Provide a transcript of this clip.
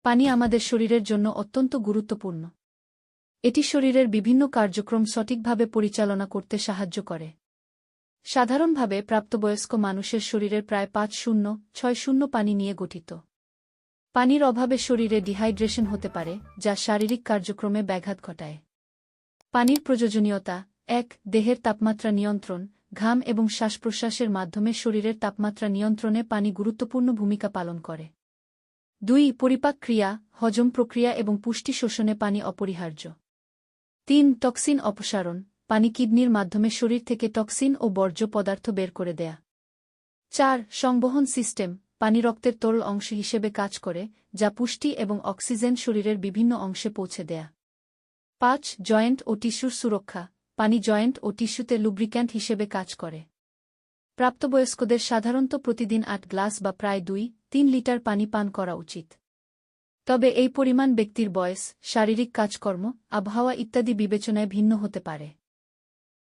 পানি আমাদের শরীরের জন্য অত্যন্ত গুরুত্বপূর্ণ। এটি শরীরের বিভিন্ন কার্যক্রম সঠিকভাবে পরিচালনা করতে সাহায্য করে। সাধারণভাবে প্রাপ্তবয়স্ক মানুষের শরীরের প্রায় ৫-০-৬-০ পানি নিয়ে গঠিত। পানির অভাবে শরীরে ডিহাইড্রেশন হতে পারে, যা শারীরিক কার্যক্রমে ব্যাঘাত ঘটায়। পানির প্রয়োজনীয়তা: ১. দেহের তাপমাত্রা নিয়ন্ত্রণ। ঘাম এবং শ্বাসপ্রশ্বাসের মাধ্যমে শরীরের তাপমাত্রা নিয়ন্ত্রণে পানি গুরুত্বপূর্ণ ভূমিকা পালন করে। ২. পরিপাক ক্রিয়া, হজম প্রক্রিয়া এবং পুষ্টি শোষণে পানি অপরিহার্য। ৩. টক্সিন অপসারণ। পানি কিডনির মাধ্যমে শরীর থেকে টক্সিন ও বর্জ্য পদার্থ বের করে দেয়া। ৪. সংবহন সিস্টেম। পানি রক্তের তরল অংশ হিসেবে কাজ করে, যা পুষ্টি এবং অক্সিজেন শরীরের বিভিন্ন অংশে পৌঁছে দেয়া। ৫. জয়েন্ট ও টিস্যুর সুরক্ষা। পানি জয়েন্ট ও টিস্যুতে লুব্রিক্যান্ট হিসেবে কাজ করে। প্রাপ্তবয়স্কদের সাধারণত প্রতিদিন ৮ গ্লাস বা প্রায় ২-৩ লিটার পানি পান করা উচিত। তবে এই পরিমাণ ব্যক্তির বয়স, শারীরিক কাজকর্ম, আবহাওয়া ইত্যাদি বিবেচনায় ভিন্ন হতে পারে।